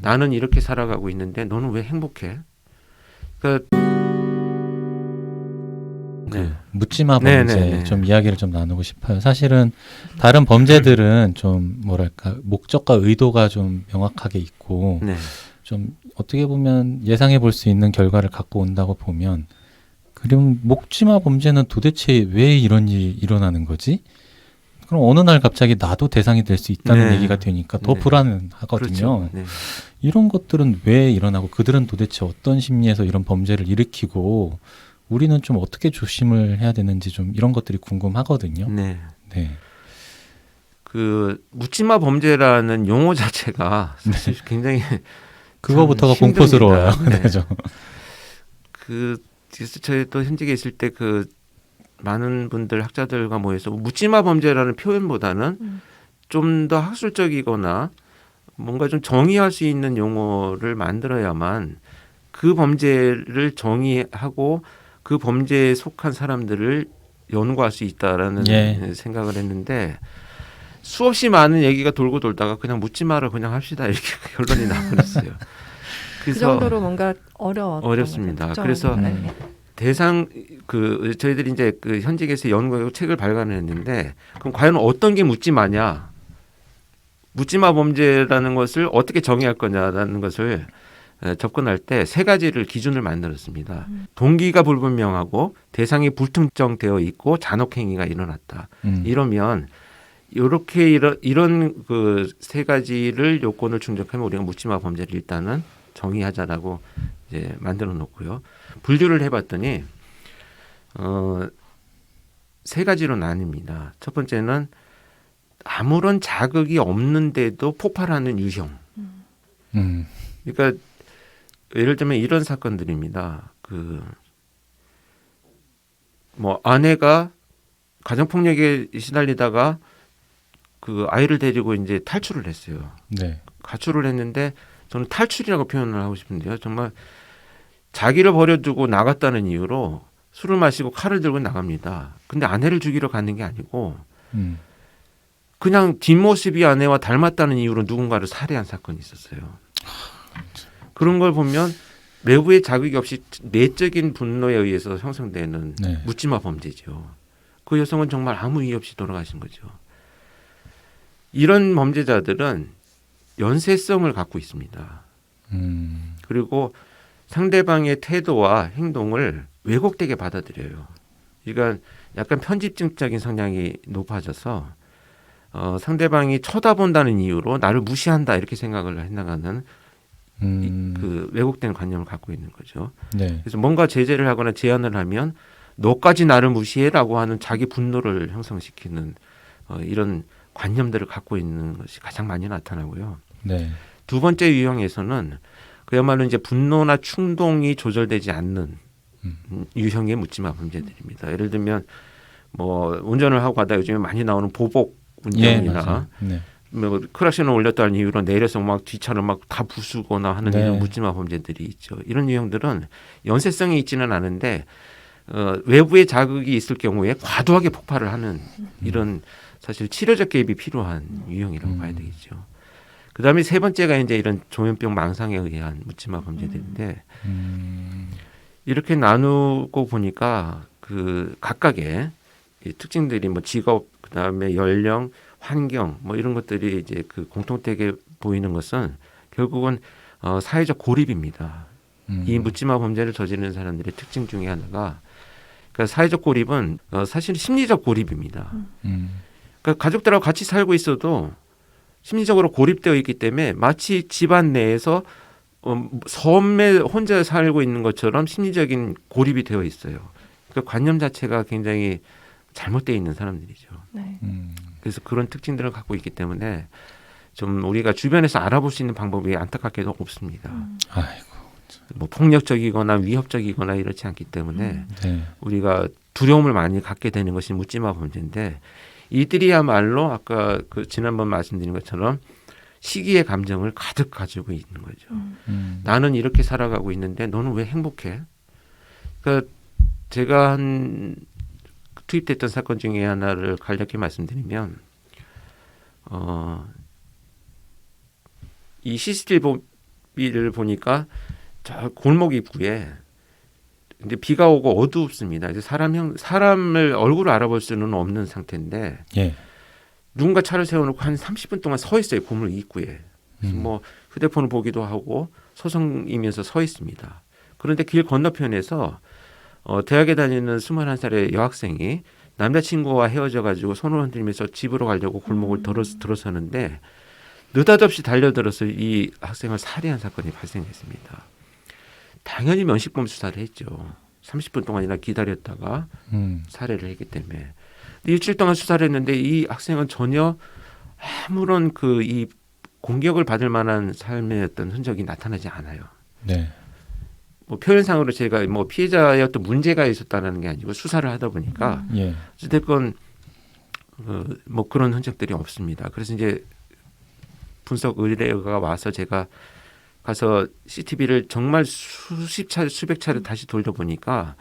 나는 이렇게 살아가고 있는데 너는 왜 행복해? 그러니까 그 묻지마 범죄 네네네. 좀 이야기를 좀 나누고 싶어요. 사실은 다른 범죄들은 좀 뭐랄까 목적과 의도가 좀 명확하게 있고 네. 좀 어떻게 보면 예상해 볼 수 있는 결과를 갖고 온다고 보면 그럼 묵지마 범죄는 도대체 왜 이런 일이 일어나는 거지? 그럼 어느 날 갑자기 나도 대상이 될 수 있다는 네. 얘기가 되니까 더 네. 불안하거든요. 그렇죠. 네. 이런 것들은 왜 일어나고 그들은 도대체 어떤 심리에서 이런 범죄를 일으키고 우리는 좀 어떻게 조심을 해야 되는지 좀 이런 것들이 궁금하거든요. 네. 네. 그 묻지마 범죄라는 용어 자체가 사실 굉장히 그거부터가 참 공포스러워요. 힘듭니다. 네. 그죠? 그래서 저희 또 현직에 있을 때 그 많은 분들 학자들과 모여서 묻지마 범죄라는 표현보다는 좀 더 학술적이거나 뭔가 좀 정의할 수 있는 용어를 만들어야만 그 범죄를 정의하고 그 범죄에 속한 사람들을 연구할 수 있다라는 예. 생각을 했는데 수없이 많은 얘기가 돌고 돌다가 그냥 묻지 마라 그냥 합시다 이렇게 결론이 나버렸어요. 그 그래서 정도로 뭔가 어렵습니다. 거죠. 그래서 네. 대상 그 저희들이 이제 그 현직에서 연구하고 책을 발간을 했는데 그럼 과연 어떤 게 묻지 마냐? 묻지마 범죄라는 것을 어떻게 정의할 거냐라는 것을 접근할 때 세 가지를 기준을 만들었습니다. 동기가 불분명하고 대상이 불특정되어 있고 잔혹행위가 일어났다. 이러면 이렇게 이런 그 세 가지를 요건을 충족하면 우리가 묻지마 범죄를 일단은 정의하자라고 이제 만들어 놓고요. 분류를 해봤더니 세 가지로 나뉩니다. 첫 번째는 아무런 자극이 없는데도 폭발하는 유형. 그러니까 예를 들면 이런 사건들입니다. 그 뭐 아내가 가정폭력에 시달리다가 그 아이를 데리고 이제 탈출을 했어요. 네. 가출을 했는데 저는 탈출이라고 표현을 하고 싶은데요. 정말 자기를 버려두고 나갔다는 이유로 술을 마시고 칼을 들고 나갑니다. 근데 아내를 죽이러 가는 게 아니고 그냥 뒷모습이 아내와 닮았다는 이유로 누군가를 살해한 사건이 있었어요. 그런 걸 보면 외부의 자극이 없이 내적인 분노에 의해서 형성되는 네. 묻지마 범죄죠. 그 여성은 정말 아무 이유 없이 돌아가신 거죠. 이런 범죄자들은 연쇄성을 갖고 있습니다. 그리고 상대방의 태도와 행동을 왜곡되게 받아들여요. 그러니까 약간 편집증적인 성향이 높아져서 상대방이 쳐다본다는 이유로 나를 무시한다 이렇게 생각을 해나가는 그 왜곡된 관념을 갖고 있는 거죠. 네. 그래서 뭔가 제재를 하거나 제안을 하면 너까지 나를 무시해라고 하는 자기 분노를 형성시키는 이런 관념들을 갖고 있는 것이 가장 많이 나타나고요. 네. 두 번째 유형에서는 그야말로 이제 분노나 충동이 조절되지 않는 유형의 묻지마 범죄들입니다. 예를 들면 뭐 운전을 하고 가다 요즘에 많이 나오는 보복 운전이나 뭐 크락션을 올렸다는 이유로 내려서 막 뒷차를 막 다 부수거나 하는 이런 묻지마 범죄들이 있죠. 이런 유형들은 연쇄성이 있지는 않은데 외부의 자극이 있을 경우에 과도하게 폭발을 하는 이런 사실 치료적 개입이 필요한 유형이라고 봐야 되겠죠. 그다음에 세 번째가 이제 이런 조현병 망상에 의한 묻지마 범죄들인데 이렇게 나누고 보니까 그 각각의 이 특징들이 뭐 직업 그다음에 연령 환경 뭐 이런 것들이 이제 그 공통되게 보이는 것은 결국은 사회적 고립입니다. 이 묻지마 범죄를 저지르는 사람들의 특징 중에 하나가 그러니까 사회적 고립은 사실 심리적 고립입니다. 그러니까 가족들하고 같이 살고 있어도 심리적으로 고립되어 있기 때문에 마치 집안 내에서 섬에 혼자 살고 있는 것처럼 심리적인 고립이 되어 있어요. 그 관념 자체가 굉장히 잘못되어 있는 사람들이죠. 네. 그래서 그런 특징들을 갖고 있기 때문에 좀 우리가 주변에서 알아볼 수 있는 방법이 안타깝게도 없습니다. 아이고. 뭐 폭력적이거나 위협적이거나 이렇지 않기 때문에 우리가 두려움을 많이 갖게 되는 것이 묻지마 범죄인데 이들이야말로 아까 그 지난번 말씀드린 것처럼 시기의 감정을 가득 가지고 있는 거죠. 나는 이렇게 살아가고 있는데 너는 왜 행복해? 그러니까 제가 투입됐던 사건 중에 하나를 간략히 말씀드리면 이 CCTV CCTV를 보니까 저 골목 입구에 근데 비가 오고 어둡습니다. 이제 사람을 얼굴을 알아볼 수는 없는 상태인데 예. 누군가 차를 세워놓고 한 30분 동안 서 있어요. 건물 입구에. 뭐 휴대폰을 보기도 하고 서성이면서 서 있습니다. 그런데 길 건너편에서 대학에 다니는 21살의 여학생이 남자친구와 헤어져가지고 손을 흔들면서 집으로 가려고 골목을 들어서는데 느닷없이 달려들어서 이 학생을 살해한 사건이 발생했습니다. 당연히 면식범 수사를 했죠. 30분 동안이나 기다렸다가 살해를 했기 때문에. 근데 일주일 동안 수사를 했는데 이 학생은 전혀 아무런 그 이 공격을 받을 만한 삶의 어떤 흔적이 나타나지 않아요. 네. 뭐 표현상으로 제가 뭐 피해자의 어떤 문제가 있었다는 게 아니고 수사를 하다 보니까 예. 어쨌든 뭐 그런 흔적들이 없습니다. 그래서 이제 분석 의뢰가 와서 제가 가서 CCTV를 정말 수십 차례 수백 차례 다시 돌려보니까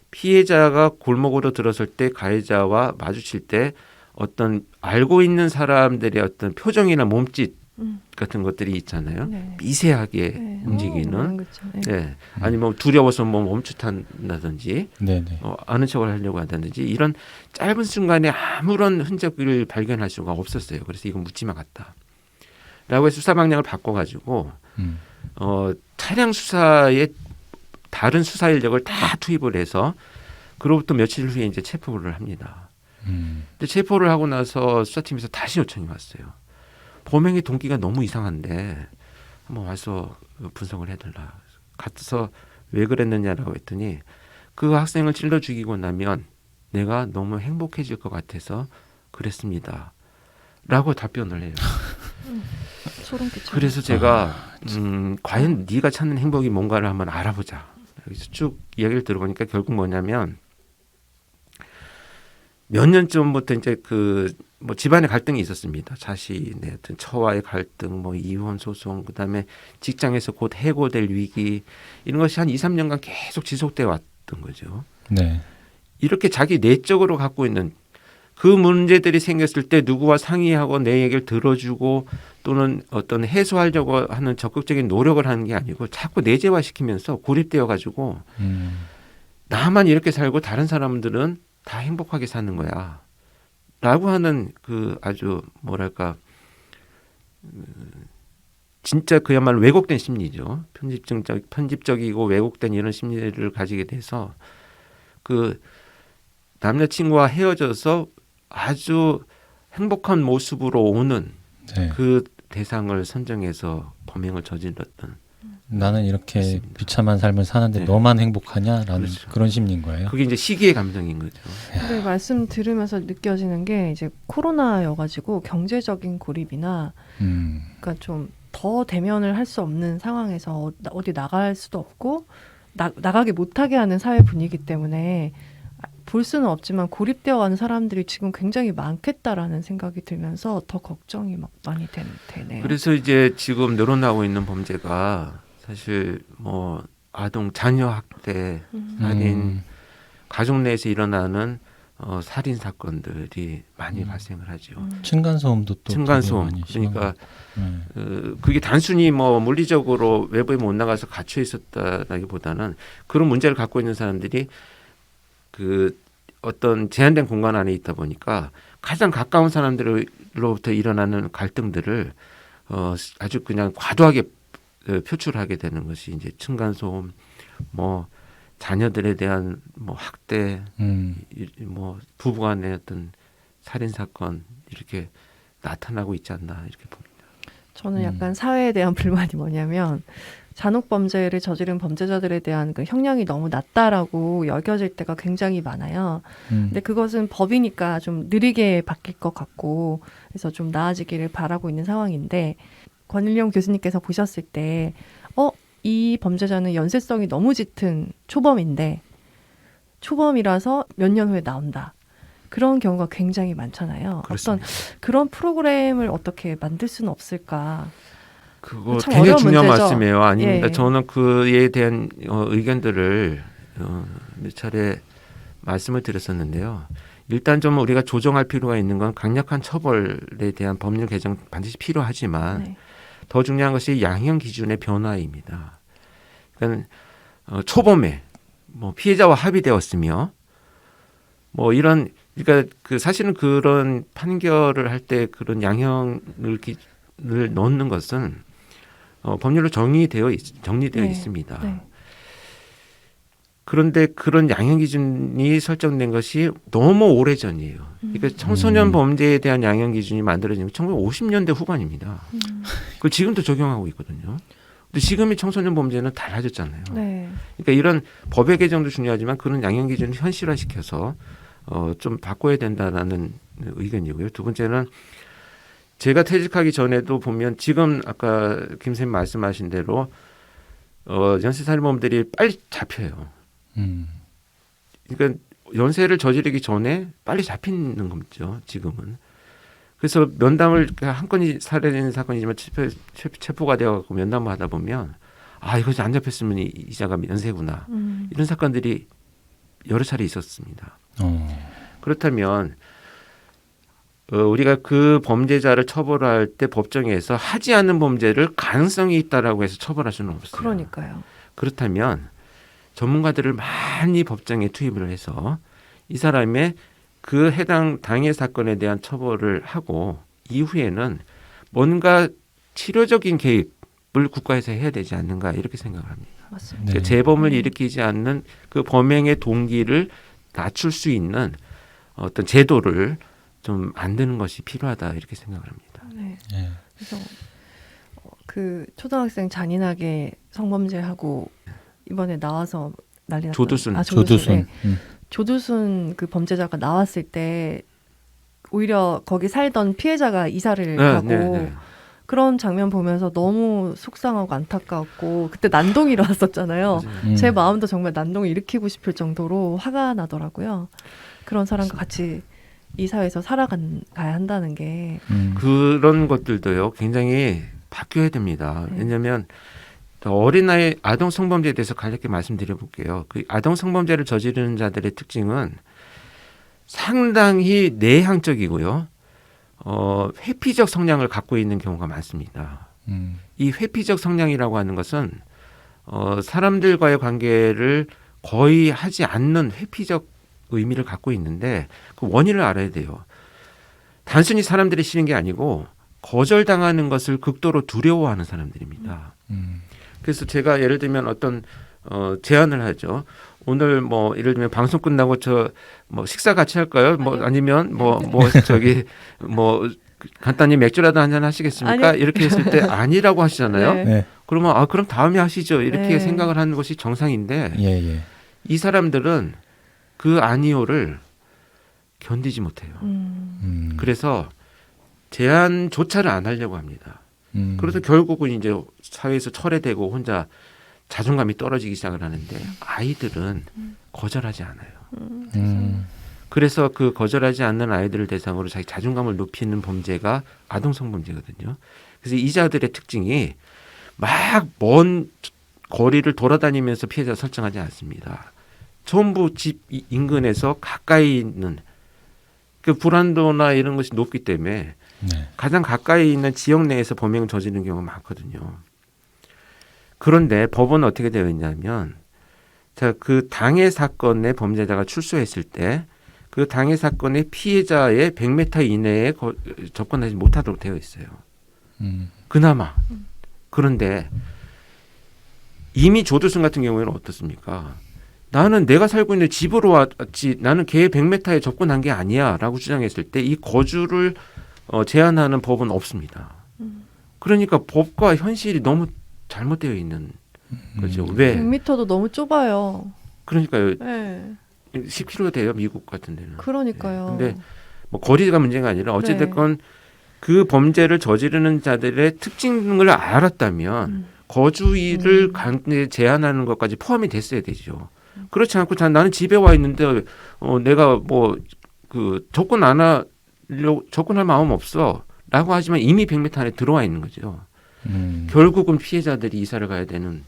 피해자가 골목으로 들어설 때 가해자와 마주칠 때 어떤 알고 있는 사람들의 어떤 표정이나 몸짓 같은 것들이 있잖아요. 네. 미세하게 네. 움직이는. 그렇죠. 네. 네. 아니면 두려워서 뭐 멈칫한다든지 네네. 아는 척을 하려고 한다든지 이런 짧은 순간에 아무런 흔적을 발견할 수가 없었어요. 그래서 이건 묻지마 같다. 라고 해서 수사 방향을 바꿔가지고 차량 수사에 다른 수사 인력을 다 투입을 해서 그로부터 며칠 후에 이제 체포를 합니다. 근데 체포를 하고 나서 수사팀에서 다시 요청이 왔어요. 범행의 동기가 너무 이상한데 한번 와서 분석을 해달라. 가서 왜 그랬느냐라고 했더니 그 학생을 찔러 죽이고 나면 내가 너무 행복해질 것 같아서 그랬습니다. 라고 답변을 해요. 소름 끼쳐. 그래서 제가 과연 네가 찾는 행복이 뭔가를 한번 알아보자. 여기서 쭉 이야기를 들어보니까 결국 뭐냐면 몇 년 전부터 이제 뭐 집안의 갈등이 있었습니다. 자신의 어떤 처와의 갈등, 뭐 이혼 소송, 그다음에 직장에서 곧 해고될 위기 이런 것이 한 2, 3년간 계속 지속돼 왔던 거죠. 네. 이렇게 자기 내적으로 갖고 있는 그 문제들이 생겼을 때 누구와 상의하고 내 얘기를 들어주고 또는 어떤 해소하려고 하는 적극적인 노력을 하는 게 아니고 자꾸 내재화시키면서 고립되어 가지고 나만 이렇게 살고 다른 사람들은 다 행복하게 사는 거야. 라고 하는 그 아주 뭐랄까 진짜 그야말로 왜곡된 심리죠. 편집적이고 왜곡된 이런 심리를 가지게 돼서 그 남자친구와 헤어져서 아주 행복한 모습으로 오는 네. 그 대상을 선정해서 범행을 저질렀던 나는 이렇게 맞습니다. 비참한 삶을 사는데 네. 너만 행복하냐라는 그렇죠. 그런 심리인 거예요. 그게 이제 시기의 감정인 거죠. 근데 말씀 들으면서 느껴지는 게 이제 코로나여가지고 경제적인 고립이나 그러니까 좀 더 대면을 할 수 없는 상황에서 어디 나갈 수도 없고 나가게 못하게 하는 사회 분위기 때문에 볼 수는 없지만 고립되어가는 사람들이 지금 굉장히 많겠다라는 생각이 들면서 더 걱정이 막 많이 되네요. 그래서 이제 지금 늘어나고 있는 범죄가 사실 뭐 아동 자녀 학대, 살인, 가족 내에서 일어나는 살인 사건들이 많이 발생을 하죠. 층간소음도 또 층간소음. 되게 많이 심한 그러니까 것 그게 단순히 뭐 물리적으로 외부에 못 나가서 갇혀 있었다라기보다는 그런 문제를 갖고 있는 사람들이 그 어떤 제한된 공간 안에 있다 보니까 가장 가까운 사람들로부터 일어나는 갈등들을 아주 그냥 과도하게 표출하게 되는 것이 이제 층간소음, 뭐 자녀들에 대한 뭐 학대, 뭐 부부간의 어떤 살인 사건 이렇게 나타나고 있지 않나 이렇게 봅니다. 저는 약간 사회에 대한 불만이 뭐냐면 잔혹 범죄를 저지른 범죄자들에 대한 그 형량이 너무 낮다라고 여겨질 때가 굉장히 많아요. 근데 그것은 법이니까 좀 느리게 바뀔 것 같고 그래서 좀 나아지기를 바라고 있는 상황인데 권일용 교수님께서 보셨을 때 이 범죄자는 연쇄성이 너무 짙은 초범인데 초범이라서 몇 년 후에 나온다. 그런 경우가 굉장히 많잖아요. 그렇습니다. 어떤 그런 프로그램을 어떻게 만들 수는 없을까? 그거 참 되게 어려운 중요한 문제죠. 말씀이에요. 아닙니다. 예. 저는 그에 대한 의견들을 몇 차례 말씀을 드렸었는데요. 일단 좀 우리가 조정할 필요가 있는 건 강력한 처벌에 대한 법률 개정 반드시 필요하지만 네. 더 중요한 것이 양형 기준의 변화입니다. 그러니까 초범에 뭐 피해자와 합의되었으며 뭐 이런 그러니까 그 사실은 그런 판결을 할 때 그런 양형을 넣는 것은 법률로 정리되어 네. 있습니다. 네. 그런데 그런 양형 기준이 설정된 것이 너무 오래 전이에요. 그러니까 청소년 범죄에 대한 양형 기준이 만들어진 게 1950년대 후반입니다. 그 지금도 적용하고 있거든요. 근데 지금의 청소년 범죄는 달라졌잖아요. 네. 그러니까 이런 법의 개정도 중요하지만 그런 양형 기준을 현실화시켜서 좀 바꿔야 된다라는 의견이고요. 두 번째는 제가 퇴직하기 전에도 보면 지금 아까 김 선생님 말씀하신 대로 연쇄살인범들이 빨리 잡혀요. 그러니까 연쇄를 저지르기 전에 빨리 잡히는 거죠. 지금은. 그래서 면담을 한 건이 살해된 사건이지만 체포가 되어갖고 면담을 하다 보면 아 이거 안 잡혔으면 이자가 연쇄구나. 이런 사건들이 여러 차례 있었습니다. 그렇다면 우리가 그 범죄자를 처벌할 때 법정에서 하지 않는 범죄를 가능성이 있다라고 해서 처벌할 수는 없어요. 그러니까요. 그렇다면 전문가들을 많이 법정에 투입을 해서 이 사람의 그 해당 당해 사건에 대한 처벌을 하고 이후에는 뭔가 치료적인 개입을 국가에서 해야 되지 않는가 이렇게 생각을 합니다. 맞습니다. 그러니까 재범을 일으키지 않는 그 범행의 동기를 낮출 수 있는 어떤 제도를 좀 만드는 것이 필요하다 이렇게 생각을 합니다. 네. 예. 그래서 그 초등학생 잔인하게 성범죄하고 이번에 나와서 난리 났던 조두순. 조두순. 네. 조두순 그 범죄자가 나왔을 때 오히려 거기 살던 피해자가 이사를 가고 그런 장면 보면서 너무 속상하고 안타까웠고 그때 난동이 일어났었잖아요. 제 마음도 정말 난동을 일으키고 싶을 정도로 화가 나더라고요. 그런 사람과 같이 이 사회에서 살아가야 한다는 게 그런 것들도요 굉장히 바뀌어야 됩니다. 왜냐하면 어린아이 아동 성범죄에 대해서 간략히 말씀드려볼게요. 그 아동 성범죄를 저지르는 자들의 특징은 상당히 내향적이고요. 회피적 성향을 갖고 있는 경우가 많습니다. 이 회피적 성향이라고 하는 것은 사람들과의 관계를 거의 하지 않는 회피적 의미를 갖고 있는데 그 원인을 알아야 돼요. 단순히 사람들이 싫은 게 아니고 거절당하는 것을 극도로 두려워하는 사람들입니다. 그래서 제가 예를 들면 어떤 제안을 하죠. 오늘 뭐 예를 들면 방송 끝나고 저 뭐 식사 같이 할까요? 뭐 아니면 뭐 저기 뭐 간단히 맥주라도 한잔 하시겠습니까? 아니. 이렇게 했을 때 아니라고 하시잖아요. 네. 네. 그러면 그럼 다음에 하시죠. 이렇게 네. 생각을 하는 것이 정상인데 예. 이 사람들은 그 아니오를 견디지 못해요. 그래서 제안조차를 안 하려고 합니다. 그래서 결국은 이제 사회에서 철회되고 혼자 자존감이 떨어지기 시작을 하는데 아이들은 거절하지 않아요. 그래서 그 거절하지 않는 아이들을 대상으로 자기 자존감을 높이는 범죄가 아동 성범죄거든요. 그래서 이자들의 특징이 막 먼 거리를 돌아다니면서 피해자 설정하지 않습니다. 전부 집 인근에서 가까이 있는 그 불안도나 이런 것이 높기 때문에 가장 가까이 있는 지역 내에서 범행을 저지르는 경우가 많거든요. 그런데 법은 어떻게 되어 있냐면 그 당해 사건의 범죄자가 출소했을 때 그 당해 사건의 피해자의 100m 이내에 접근하지 못하도록 되어 있어요. 그나마. 그런데 이미 조두순 같은 경우에는 어떻습니까? 나는 내가 살고 있는 집으로 왔지 나는 걔 100m에 접근한 게 아니야 라고 주장했을 때 이 거주를 제한하는 법은 없습니다. 그러니까 법과 현실이 너무 잘못되어 있는 거죠. 왜? 100m도 너무 좁아요. 그러니까요. 네. 10km 돼요. 미국 같은 데는. 그러니까요. 근데 뭐 거리가 문제가 아니라 어찌됐건 그 범죄를 저지르는 자들의 특징을 알았다면 거주일을 제한하는 것까지 포함이 됐어야 되죠. 그렇지 않고 나는 집에 와 있는데 내가 뭐 그 접근할 마음 없어라고 하지만 이미 100m 안에 들어와 있는 거죠. 결국은 피해자들이 이사를 가야 되는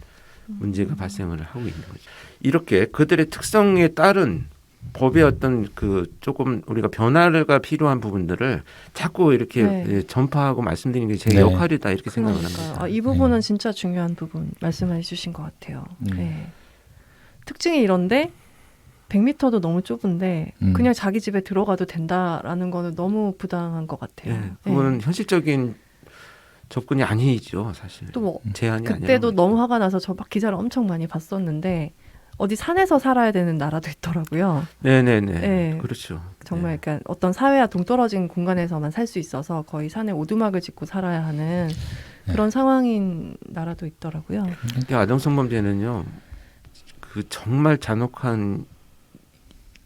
문제가 발생을 하고 있는 거죠. 이렇게 그들의 특성에 따른 법의 어떤 그 조금 우리가 변화가 필요한 부분들을 자꾸 이렇게 네. 예, 전파하고 말씀드리는 게 제 네. 역할이다 이렇게 생각을 그러니까요. 합니다. 아, 이 부분은 진짜 중요한 부분 말씀해 주신 것 같아요. 네. 특징이 이런데 100m도 너무 좁은데 그냥 자기 집에 들어가도 된다라는 거는 너무 부당한 것 같아요. 예, 그거는 현실적인 접근이 아니죠, 사실. 또 뭐 제한이 그때도 아니라 너무 화가 나서 저 막 기사를 엄청 많이 봤었는데 어디 산에서 살아야 되는 나라도 있더라고요. 네네네. 네. 그렇죠. 정말 네. 그러니까 어떤 사회와 동떨어진 공간에서만 살 수 있어서 거의 산에 오두막을 짓고 살아야 하는 그런 상황인 나라도 있더라고요. 이 아동성범죄는요, 그 정말 잔혹한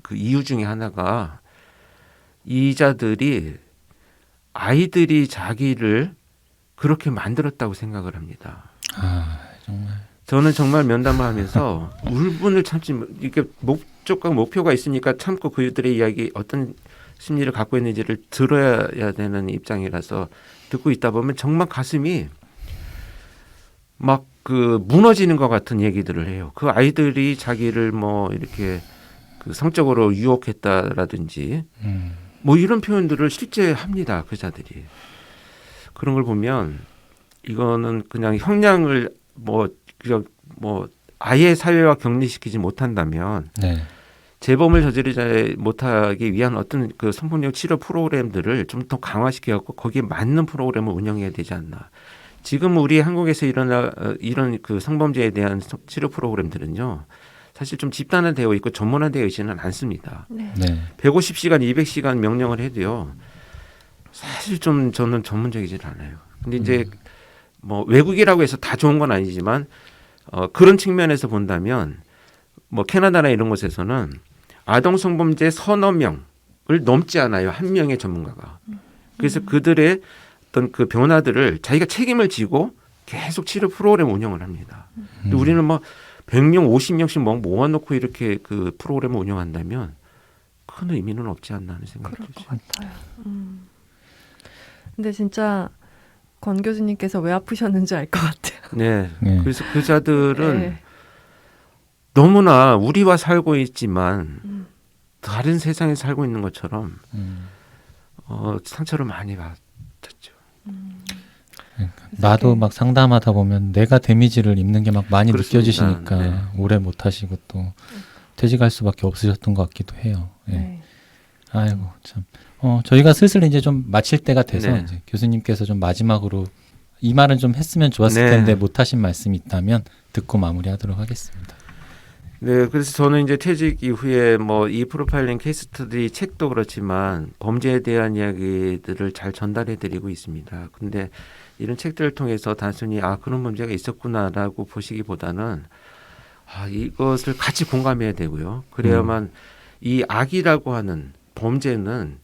그 이유 중에 하나가 이자들이 아이들이 자기를 그렇게 만들었다고 생각을 합니다. 아 정말. 저는 정말 면담을 하면서 울분을 참지 이게 목적과 목표가 있으니까 참고 그들의 이야기 어떤 심리를 갖고 있는지를 들어야 되는 입장이라서 듣고 있다 보면 정말 가슴이 막 그 무너지는 것 같은 얘기들을 해요. 그 아이들이 자기를 뭐 이렇게 그 성적으로 유혹했다라든지 뭐 이런 표현들을 실제 합니다. 그 자들이. 그런 걸 보면 이거는 그냥 형량을 뭐 아예 사회와 격리시키지 못한다면 네. 재범을 저지르지 못하기 위한 어떤 그 성폭력 치료 프로그램들을 좀 더 강화시켜갖고 거기에 맞는 프로그램을 운영해야 되지 않나. 지금 우리 한국에서 이런 그 성범죄에 대한 치료 프로그램들은요. 사실 좀 집단화되어 있고 전문화되어 있지는 않습니다. 네. 네. 150시간, 200시간 명령을 해도요. 사실 좀 저는 전문적이지 않아요. 근데 이제 뭐 외국이라고 해서 다 좋은 건 아니지만 그런 측면에서 본다면 뭐 캐나다나 이런 곳에서는 아동 성범죄 서너 명을 넘지 않아요. 한 명의 전문가가. 그래서 그들의 어떤 그 변화들을 자기가 책임을 지고 계속 치료 프로그램 운영을 합니다. 근데 우리는 뭐 100명, 50명씩 뭐 모아놓고 이렇게 그 프로그램을 운영한다면 큰 의미는 없지 않나 하는 생각이 그럴 것 들죠. 같아요. 근데 진짜 권 교수님께서 왜 아프셨는지 알 것 같아요. 네. 네. 그래서 그 자들은 네. 너무나 우리와 살고 있지만 다른 세상에 살고 있는 것처럼 상처를 많이 받았죠. 나도 막 상담하다 보면 내가 데미지를 입는 게 막 많이 그렇습니다. 느껴지시니까 네. 오래 못 하시고 또 퇴직할 수밖에 없으셨던 것 같기도 해요. 네. 네. 아이고 참. 저희가 슬슬 이제 좀 마칠 때가 돼서 네. 이제 교수님께서 좀 마지막으로 이 말은 좀 했으면 좋았을 네. 텐데 못 하신 말씀이 있다면 듣고 마무리하도록 하겠습니다. 네, 그래서 저는 이제 퇴직 이후에 뭐 이 프로파일링 케이스 스터디 책도 그렇지만 범죄에 대한 이야기들을 잘 전달해드리고 있습니다. 근데 이런 책들을 통해서 단순히 그런 범죄가 있었구나라고 보시기보다는 이것을 같이 공감해야 되고요. 그래야만 이 악이라고 하는 범죄는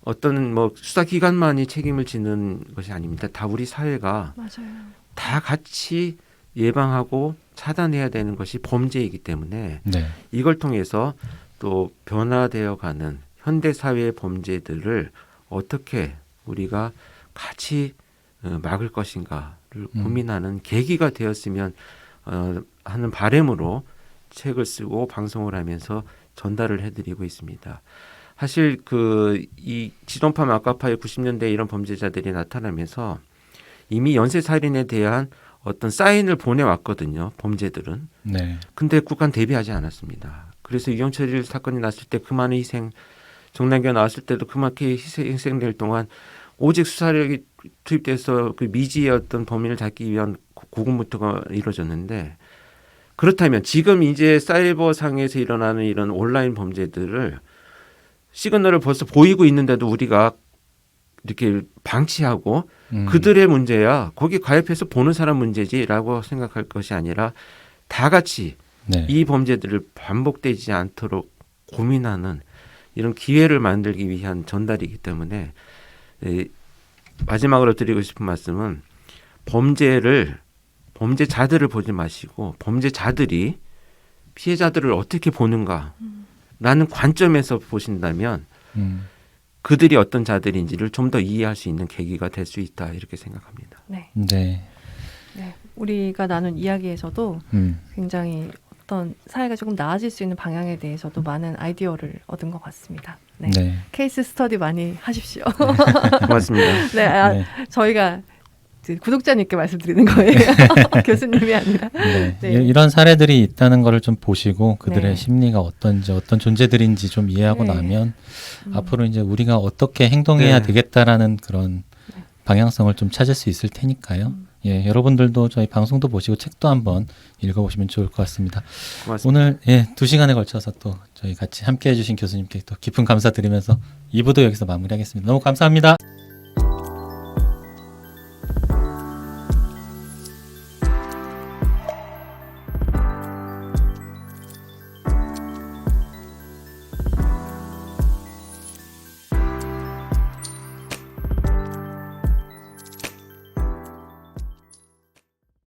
어떤 뭐 수사기관만이 책임을 지는 것이 아닙니다. 다 우리 사회가 맞아요. 다 같이 예방하고 차단해야 되는 것이 범죄이기 때문에 네. 이걸 통해서 또 변화되어 가는 현대 사회의 범죄들을 어떻게 우리가 같이 막을 것인가를 고민하는 계기가 되었으면 하는 바람으로 책을 쓰고 방송을 하면서 전달을 해드리고 있습니다. 사실 이 지존파 마카파의 90년대 이런 범죄자들이 나타나면서 이미 연쇄살인에 대한 어떤 사인을 보내왔거든요. 범죄들은. 네. 근데 국가는 대비하지 않았습니다. 그래서 유경철 사건이 났을 때 그 많은 희생, 정남규가 나왔을 때도 그만큼 희생될 동안 오직 수사력이 투입돼서 그 미지의 어떤 범인을 잡기 위한 고군분투가 이루어졌는데 그렇다면 지금 이제 사이버상에서 일어나는 이런 온라인 범죄들을 시그널을 벌써 보이고 있는데도 우리가 이렇게 방치하고 그들의 문제야 거기 가입해서 보는 사람 문제지라고 생각할 것이 아니라 다 같이 네. 이 범죄들을 반복되지 않도록 고민하는 이런 기회를 만들기 위한 전달이기 때문에 마지막으로 드리고 싶은 말씀은 범죄자들을 보지 마시고 범죄자들이 피해자들을 어떻게 보는가라는 관점에서 보신다면 그들이 어떤 자들인지를 좀 더 이해할 수 있는 계기가 될 수 있다 이렇게 생각합니다. 네. 네. 네. 우리가 나눈 이야기에서도 굉장히 어떤 사회가 조금 나아질 수 있는 방향에 대해서도 많은 아이디어를 얻은 것 같습니다. 네. 네. 케이스 스터디 많이 하십시오. 고맙습니다. 네, 네. 저희가 그 구독자님께 말씀드리는 거예요. 교수님이 아니라. 네. 네. 이런 사례들이 있다는 거를 좀 보시고 그들의 네. 심리가 어떤지 어떤 존재들인지 좀 이해하고 네. 나면 앞으로 이제 우리가 어떻게 행동해야 네. 되겠다라는 그런 방향성을 좀 찾을 수 있을 테니까요. 예, 여러분들도 저희 방송도 보시고 책도 한번 읽어보시면 좋을 것 같습니다. 고맙습니다. 오늘 2시간에 걸쳐서 또 저희 같이 함께해 주신 교수님께 또 깊은 감사드리면서 2부도 여기서 마무리하겠습니다. 너무 감사합니다.